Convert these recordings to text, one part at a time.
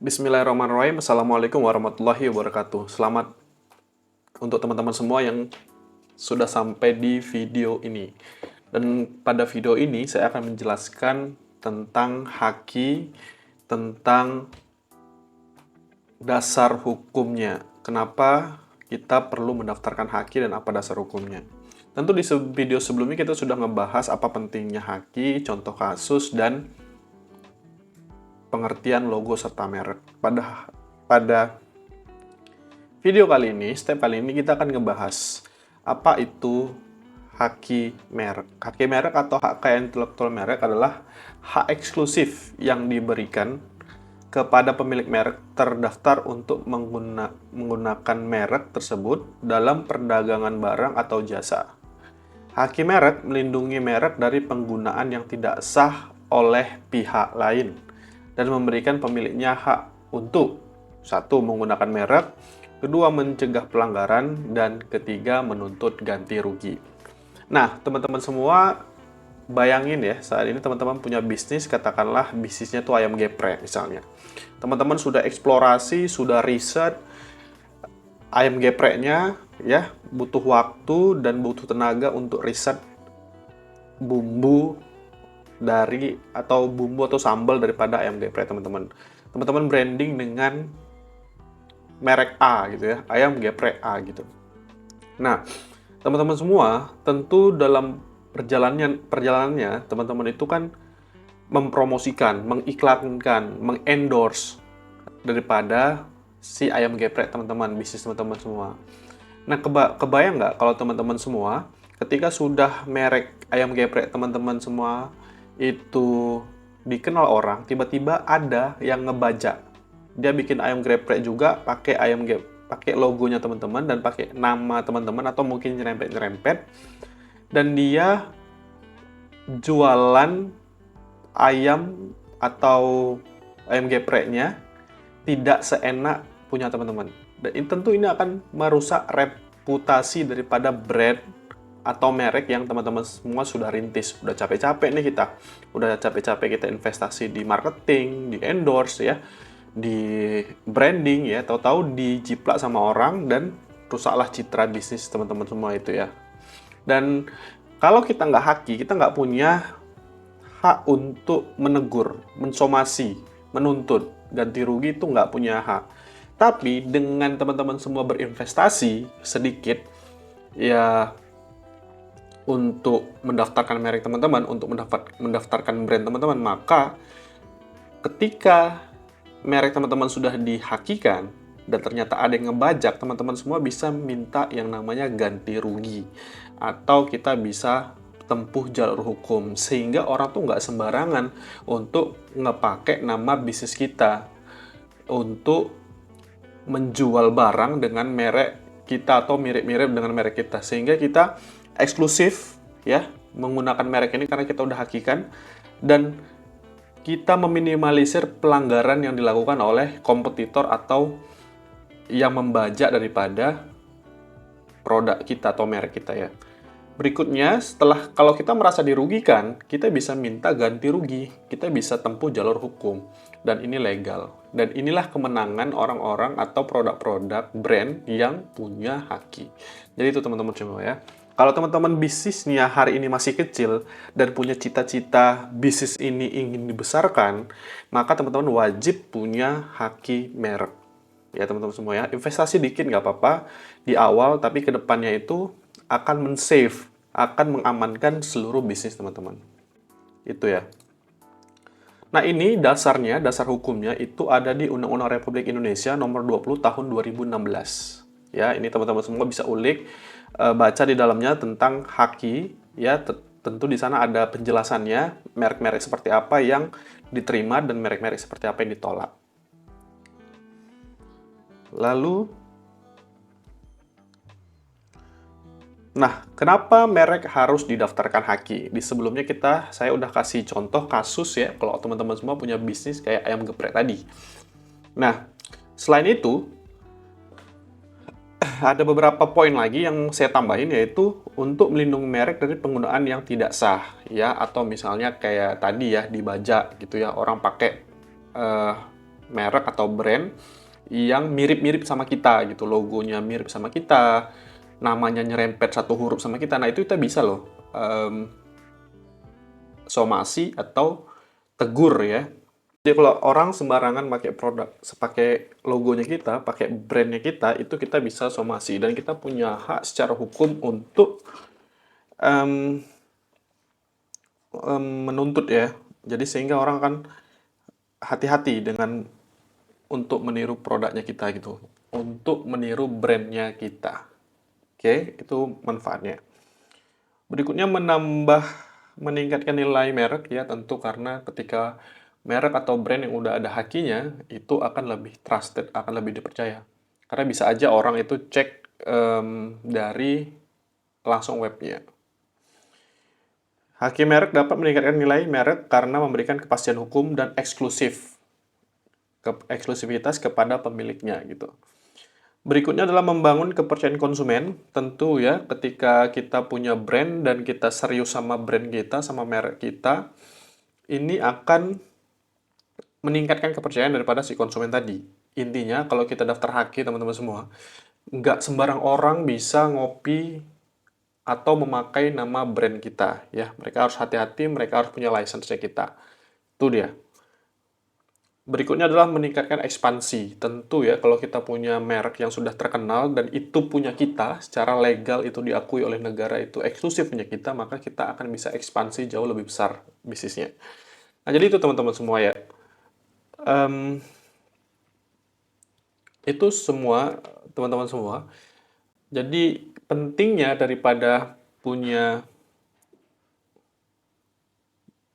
Bismillahirrahmanirrahim. Assalamualaikum warahmatullahi wabarakatuh. Selamat untuk teman-teman semua yang sudah sampai di video ini. Dan pada video ini saya akan menjelaskan tentang haki, tentang dasar hukumnya. Kenapa kita perlu mendaftarkan haki dan apa dasar hukumnya. Tentu di video sebelumnya kita sudah ngebahas apa pentingnya haki, contoh kasus, dan pengertian logo serta merek. Pada video kali ini, step kali ini kita akan ngebahas apa itu haki merek. Haki merek atau hak kekayaan intelektual merek adalah hak eksklusif yang diberikan kepada pemilik merek terdaftar untuk menggunakan merek tersebut dalam perdagangan barang atau jasa. Haki merek melindungi merek dari penggunaan yang tidak sah oleh pihak lain dan memberikan pemiliknya hak untuk 1. Menggunakan merek, 2. Mencegah pelanggaran, dan 3. Menuntut ganti rugi. Nah, teman-teman semua, bayangin ya, saat ini teman-teman punya bisnis, katakanlah bisnisnya tuh ayam geprek misalnya. Teman-teman sudah eksplorasi, sudah riset ayam gepreknya, ya, butuh waktu dan butuh tenaga untuk riset bumbu atau sambal daripada ayam geprek teman-teman. Teman-teman branding dengan merek A gitu ya, ayam geprek A gitu. Nah, teman-teman semua tentu dalam perjalanannya teman-teman itu kan mempromosikan, mengiklankan, mengendorse daripada si ayam geprek teman-teman, bisnis teman-teman semua. Nah, kebayang nggak kalau teman-teman semua ketika sudah merek ayam geprek teman-teman semua itu dikenal orang, tiba-tiba ada yang ngebajak. Dia bikin ayam geprek juga pakai pakai logonya teman-teman dan pakai nama teman-teman atau mungkin nyerempet-nyerempet, dan dia jualan ayam atau ayam gepreknya tidak seenak punya teman-teman. Dan tentu ini akan merusak reputasi daripada brand atau merek yang teman-teman semua sudah rintis. Udah capek-capek nih kita. Udah capek-capek kita investasi di marketing, di endorse ya, di branding ya, tahu-tahu dijiplak sama orang dan rusaklah citra bisnis teman-teman semua itu ya. Dan kalau kita nggak haki, kita nggak punya hak untuk menegur, mensomasi, menuntut, ganti rugi itu nggak punya hak. Tapi dengan teman-teman semua berinvestasi sedikit, ya untuk mendaftarkan merek teman-teman, untuk mendaftarkan brand teman-teman, maka ketika merek teman-teman sudah dihakikan dan ternyata ada yang ngebajak, teman-teman semua bisa minta yang namanya ganti rugi. Atau kita bisa tempuh jalur hukum, sehingga orang tuh nggak sembarangan untuk ngepakai nama bisnis kita untuk menjual barang dengan merek kita atau mirip-mirip dengan merek kita, sehingga kita eksklusif ya menggunakan merek ini karena kita udah hakikan, dan kita meminimalisir pelanggaran yang dilakukan oleh kompetitor atau yang membajak daripada produk kita atau merek kita ya. Berikutnya, kalau kita merasa dirugikan, kita bisa minta ganti rugi, kita bisa tempuh jalur hukum, dan ini legal. Dan inilah kemenangan orang-orang atau produk-produk brand yang punya haki. Jadi itu teman-teman semua ya. Kalau teman-teman bisnisnya hari ini masih kecil dan punya cita-cita bisnis ini ingin dibesarkan, maka teman-teman wajib punya haki merek. Ya teman-teman semua ya, investasi dikit nggak apa-apa di awal, tapi kedepannya itu akan men-save, akan mengamankan seluruh bisnis teman-teman. Itu ya. Nah ini dasarnya, dasar hukumnya itu ada di Undang-Undang Republik Indonesia nomor 20 tahun 2016. Ya, ini teman-teman semua bisa ulik, baca di dalamnya tentang haki, ya tentu di sana ada penjelasannya, merek-merek seperti apa yang diterima dan merek-merek seperti apa yang ditolak. Lalu, nah, kenapa merek harus didaftarkan haki? Di sebelumnya saya udah kasih contoh kasus ya, kalau teman-teman semua punya bisnis kayak ayam geprek tadi. Nah, selain itu, ada beberapa poin lagi yang saya tambahin, yaitu untuk melindungi merek dari penggunaan yang tidak sah, ya, atau misalnya kayak tadi ya, dibajak gitu ya, orang pakai merek atau brand yang mirip-mirip sama kita gitu, logonya mirip sama kita, namanya nyerempet satu huruf sama kita. Nah, itu kita bisa loh somasi atau tegur ya. Jadi kalau orang sembarangan pakai produk, pakai logonya kita, pakai brandnya kita, itu kita bisa somasi dan kita punya hak secara hukum untuk em, menuntut ya. Jadi sehingga orang kan hati-hati dengan untuk meniru produknya kita gitu, untuk meniru brandnya kita. Oke, itu manfaatnya. Berikutnya meningkatkan nilai merek ya, tentu karena ketika merek atau brand yang udah ada hakinya, itu akan lebih trusted, akan lebih dipercaya. Karena bisa aja orang itu cek dari langsung webnya. Haki merek dapat meningkatkan nilai merek karena memberikan kepastian hukum dan eksklusivitas kepada pemiliknya gitu. Berikutnya adalah membangun kepercayaan konsumen. Tentu ya, ketika kita punya brand dan kita serius sama brand kita, sama merek kita, ini akan meningkatkan kepercayaan daripada si konsumen tadi. Intinya, kalau kita daftar Haki, teman-teman semua, nggak sembarang orang bisa ngopi atau memakai nama brand kita. Ya, mereka harus hati-hati, mereka harus punya license-nya kita. Itu dia. Berikutnya adalah meningkatkan ekspansi. Tentu ya, kalau kita punya merek yang sudah terkenal dan itu punya kita, secara legal itu diakui oleh negara, itu eksklusif punya kita, maka kita akan bisa ekspansi jauh lebih besar bisnisnya. Nah, jadi itu teman-teman semua ya. Em, itu semua, teman-teman semua. Jadi pentingnya daripada punya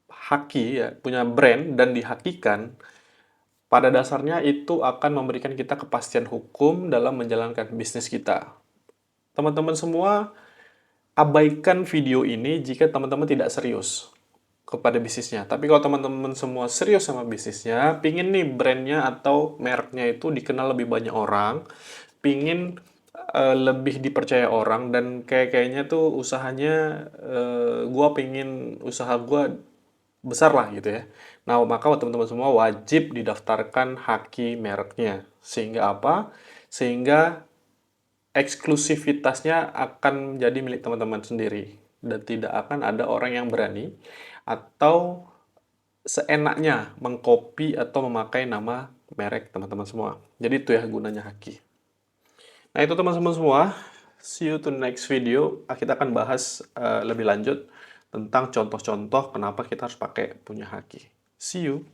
haki ya, punya brand dan dihakikan, pada dasarnya itu akan memberikan kita kepastian hukum dalam menjalankan bisnis kita. Teman-teman semua, abaikan video ini jika teman-teman tidak serius kepada bisnisnya. Tapi kalau teman-teman semua serius sama bisnisnya, pingin nih brandnya atau mereknya itu dikenal lebih banyak orang, pingin lebih dipercaya orang, dan kayaknya tuh usahanya, gua pingin usaha gua besar lah gitu ya. Nah, maka teman-teman semua wajib didaftarkan haki mereknya. Sehingga apa? Sehingga eksklusivitasnya akan menjadi milik teman-teman sendiri. Dan tidak akan ada orang yang berani atau seenaknya mengcopy atau memakai nama merek teman-teman semua. Jadi itu ya gunanya haki. Nah itu teman-teman semua. See you to next video. Kita akan bahas lebih lanjut tentang contoh-contoh kenapa kita harus pakai punya haki. See you.